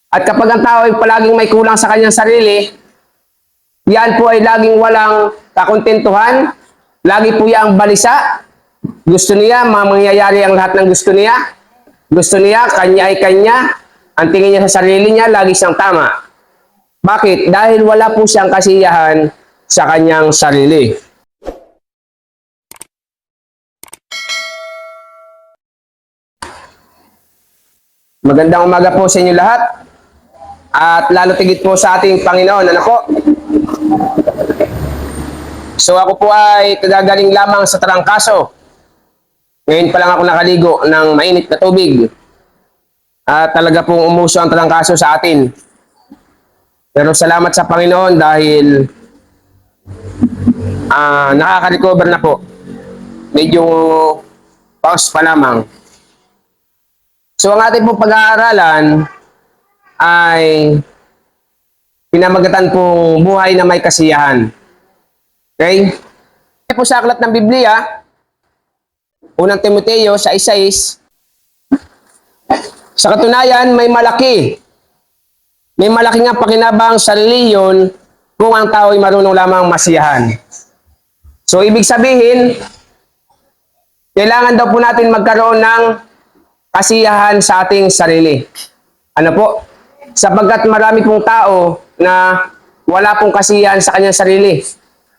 At kapag ang tao ay palaging may kulang sa kanyang sarili, yan po ay laging walang kakontentuhan, lagi po yang balisa, gusto niya, mangyayari ang lahat ng gusto niya, kanya ay kanya, ang tingin niya sa sarili niya, lagi siyang tama. Bakit? Dahil wala po siyang kasiyahan sa kanyang sarili. Magandang umaga po sa inyo lahat. At lalo tigit po sa ating Panginoon. Ano po? So ako po ay kagagaling lamang sa tarangkaso. Ngayon pa lang ako nakaligo ng mainit na tubig. At talaga pong umuso ang tarangkaso sa atin. Pero salamat sa Panginoon dahil nakaka-recover na po. Medyo pause pa lamang. So ang ating pong pag-aaralan ay pinamagatan pong buhay na may kasiyahan. Okay? Po sa aklat ng Biblia, unang Timoteo sa 6, sa katunayan may malaki nga pakinabang sa reliyon kung ang tao ay marunong lamang masiyahan. So ibig sabihin, kailangan daw po natin magkaroon ng kasiyahan sa ating sarili. Ano po? Sapagkat marami pong tao na wala pong kasiyahan sa kanyang sarili.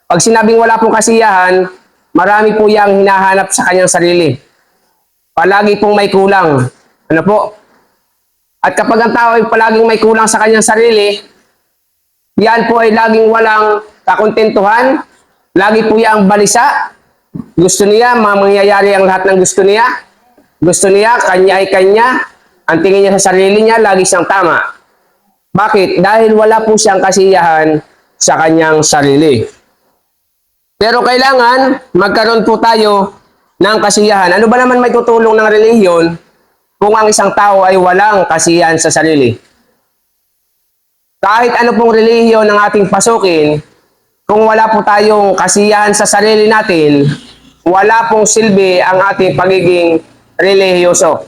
Pag sinabing wala pong kasiyahan, marami po yang hinahanap sa kanyang sarili. Palagi pong may kulang. Ano po? At kapag ang tao ay palaging may kulang sa kanyang sarili, yan po ay laging walang kakontentuhan, lagi po yang balisa, gusto niya, mangyayari ang lahat ng gusto niya, kanya ay kanya, ang tingin niya sa sarili niya, lagi siyang tama. Bakit? Dahil wala po siyang kasiyahan sa kanyang sarili. Pero kailangan magkaroon po tayo ng kasiyahan. Ano ba naman may tutulong ng relihiyon kung ang isang tao ay walang kasiyahan sa sarili? Kahit ano pong relihiyon ng ating pasukin, kung wala po tayong kasiyahan sa sarili natin, wala pong silbi ang ating pagiging relihiyoso.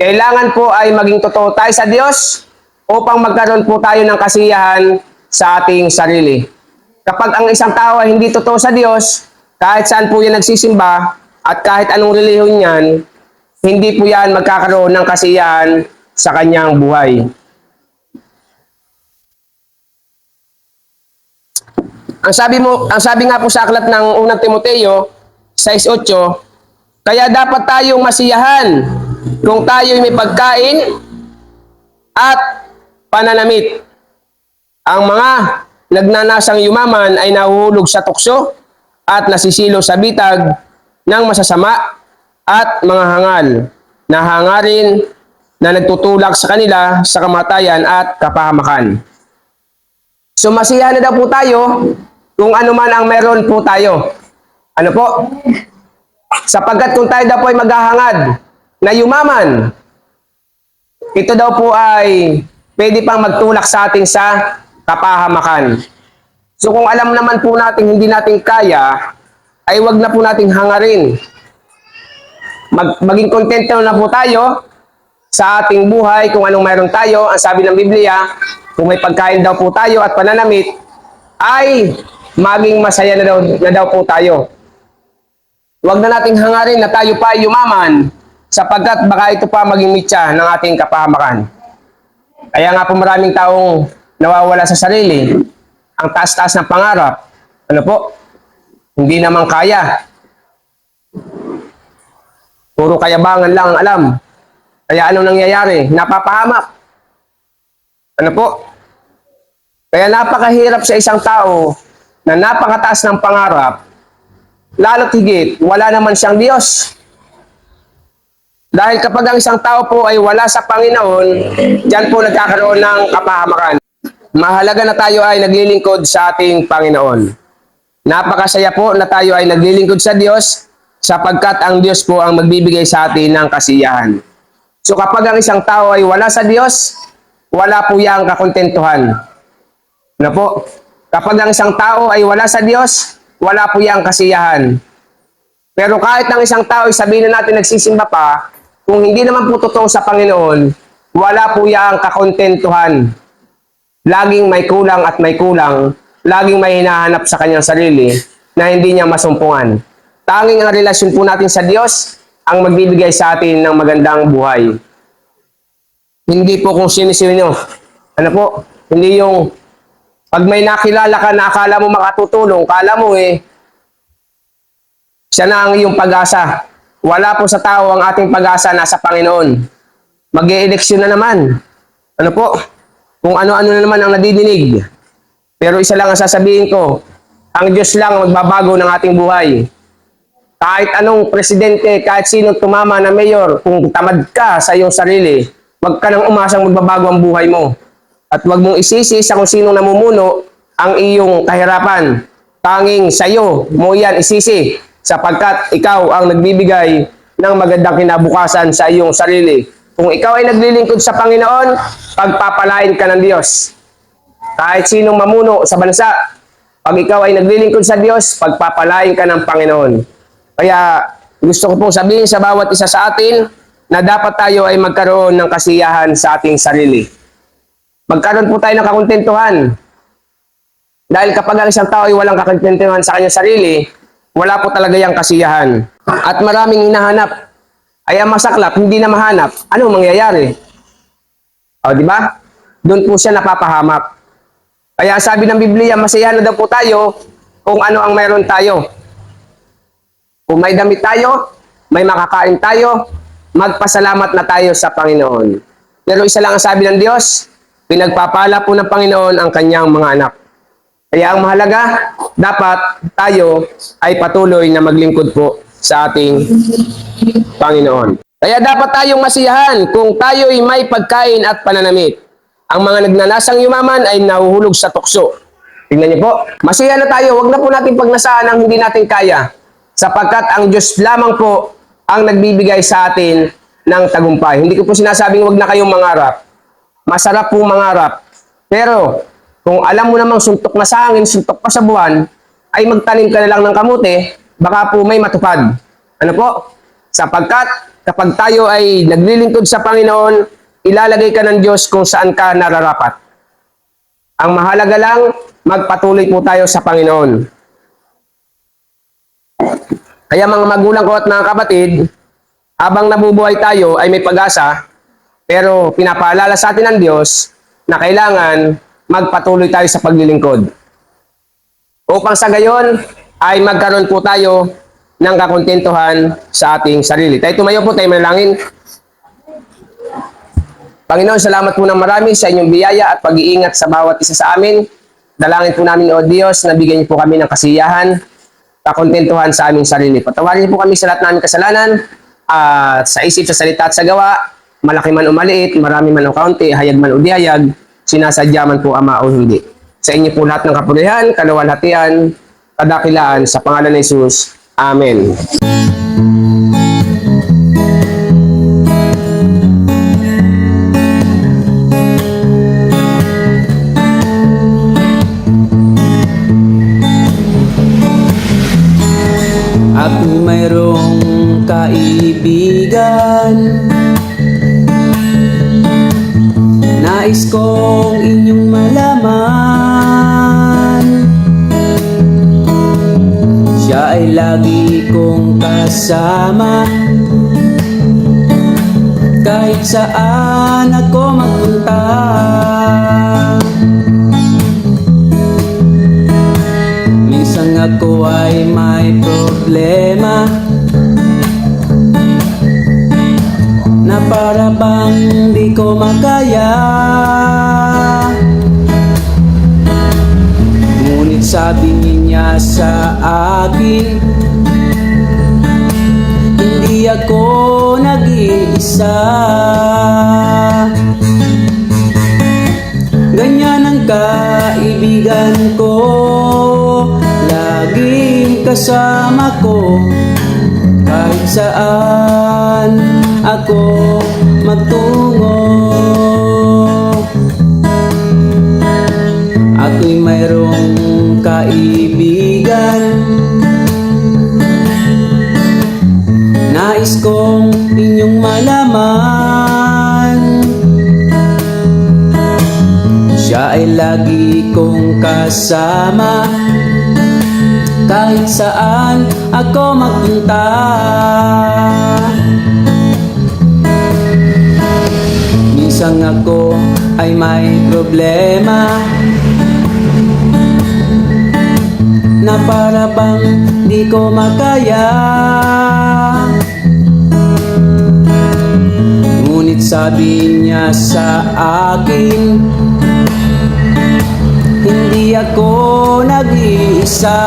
Kailangan po ay maging totoo tayo sa Diyos upang magkaroon po tayo ng kasiyahan sa ating sarili. Kapag ang isang tao ay hindi totoo sa Diyos, kahit saan po yan nagsisimba at kahit anong relihiyon yan, hindi po yan magkakaroon ng kasiyahan sa kanyang buhay. Ang sabi nga po sa aklat ng unang Timoteo 6:8, kaya dapat tayong masiyahan kung tayo'y may pagkain at pananamit. Ang mga nagnanasang yumaman ay nahuhulog sa tukso at nasisilo sa bitag ng masasama at mga hangal na hangarin na nagtutulak sa kanila sa kamatayan at kapahamakan. So masiyahan na daw po tayo kung ano man ang meron po tayo. Ano po? Sapagkat kung tayo daw po ay maghahangad na yumaman, ito daw po ay pwede pang magtulak sa atin sa kapahamakan. So kung alam naman po natin hindi natin kaya, ay wag na po nating hangarin. Maging kontento na po tayo sa ating buhay kung anong mayroon tayo. Ang sabi ng Biblia, kung may pagkain daw po tayo at pananamit, ay maging masaya na daw po tayo. Huwag na nating hangarin na tayo pa ay yumaman sapagkat baka ito pa maging mitya ng ating kapahamakan. Kaya nga po maraming taong nawawala sa sarili, ang taas-taas ng pangarap. Ano po? Hindi naman kaya. Puro kayabangan lang ang alam. Kaya anong nangyayari? Napapahamak. Ano po? Kaya napakahirap sa isang tao na napakataas ng pangarap, lalo't higit, wala naman siyang Diyos. Dahil kapag ang isang tao po ay wala sa Panginoon, diyan po nagkakaroon ng kapahamakan. Mahalaga na tayo ay naglilingkod sa ating Panginoon. Napakasaya po na tayo ay naglilingkod sa Diyos sapagkat ang Diyos po ang magbibigay sa atin ng kasiyahan. So kapag ang isang tao ay wala sa Diyos, wala po yang kakontentuhan. Ano po? Kapag ang isang tao ay wala sa Diyos, wala po yang kasiyahan. Pero kahit ang isang tao ay sabihin na natin nagsisimba pa, kung hindi naman po totoo sa Panginoon, wala po yang kakontentuhan. Laging may kulang at may kulang, laging may hinahanap sa kanyang sarili na hindi niya masumpungan. Tanging ang relasyon po natin sa Diyos ang magbibigay sa atin ng magandang buhay. Hindi po kung sino-sino. Ano po? Hindi yung pag may nakilala ka na akala mo makatutulong, akala mo siya na ang iyong pag-asa. Wala po sa tao ang ating pag-asa, nasa Panginoon. Mag-e-eleksyon na naman. Ano po? Kung ano-ano na naman ang nadidinig. Pero isa lang ang sasabihin ko, ang Diyos lang magbabago ng ating buhay. Kahit anong presidente, kahit sinong tumama na mayor, kung tamad ka sa iyong sarili, wag ka nang umasang magbabago ang buhay mo. At wag mong isisi sa kung sinong namumuno ang iyong kahirapan. Tanging sa iyo mo yan isisi, sapagkat ikaw ang nagbibigay ng magandang kinabukasan sa iyong sarili. Kung ikaw ay naglilingkod sa Panginoon, pagpapalain ka ng Diyos. Kahit sinong mamuno sa bansa, pag ikaw ay naglilingkod sa Diyos, pagpapalain ka ng Panginoon. Kaya gusto ko pong sabihin sa bawat isa sa atin na dapat tayo ay magkaroon ng kasiyahan sa ating sarili. Magkaroon po tayo ng kakontentuhan. Dahil kapag ang isang tao ay walang kakontentuhan sa kanyang sarili, wala po talaga yung kasiyahan. At maraming hinahanap. Ay ang masaklap, hindi na mahanap. Ano mangyayari? O, di ba? Doon po siya napapahamak. Kaya sabi ng Biblia, masaya na daw po tayo kung ano ang mayroon tayo. Kung may damit tayo, may makakain tayo, magpasalamat na tayo sa Panginoon. Pero isa lang ang sabi ng Diyos, pinagpapala po ng Panginoon ang kanyang mga anak. Kaya ang mahalaga, dapat tayo ay patuloy na maglingkod po sa ating Panginoon. Kaya dapat tayong masiyahan kung tayo'y may pagkain at pananamit. Ang mga nagnanasang yumaman ay nahuhulog sa tukso. Tingnan niyo po, masiyahan na tayo, wag na po natin pagnasaan ang hindi natin kaya. Sapagkat ang Diyos lamang po ang nagbibigay sa atin ng tagumpay. Hindi ko po sinasabing wag na kayong mangarap. Masarap pong mangarap. Pero kung alam mo namang suntok na sa hangin, suntok pa sa buwan, ay magtanim ka na lang ng kamote, baka po may matupad. Ano po? Sapagkat kapag tayo ay naglilingkod sa Panginoon, ilalagay ka ng Diyos kung saan ka nararapat. Ang mahalaga lang, magpatuloy po tayo sa Panginoon. Kaya mga magulang ko at mga kapatid, habang nabubuhay tayo ay may pag-asa, pero pinapaalala sa atin ng Diyos na kailangan magpatuloy tayo sa paglilingkod. Upang sa gayon ay magkaroon po tayo ng kakontentuhan sa ating sarili. Tayo tumayo po, tayo manalangin. Panginoon, salamat po ng marami sa inyong biyaya at pag-iingat sa bawat isa sa amin. Dalangin po namin, O Diyos, na bigyan niyo po kami ng kasiyahan, kakontentuhan sa aming sarili. Patawarin niyo po kami sa lahat naming kasalanan, sa isip, sa salita at sa gawa, malaki man o maliit, marami man o kaunti, hayag man o dihayag, sinasadya man po Ama o hindi. Sa inyo po lahat ng kapulihan, kaluwalhatian, kadakilaan, sa pangalan ni Jesus. Amen. At mayroong kaibigan, nais kong inyong malaman. Siya ay lagi kong kasama, kahit saan ako magpunta. Minsan ako ay may problema, na para bang di ko makaya. Ngunit sabi niya sa akin, hindi ako nag-iisa. Ganyan ang kaibigan ko, laging kasama ko, kahit saan ako magtungo. Ako'y mayroong kaibigan, nais kong inyong malaman. ay lagi kong kasama. Kahit saan ako magpunta, minsan ako ay may problema na para bang di ko makaya. Ngunit sabi niya sa akin, hindi ako nag-iisa.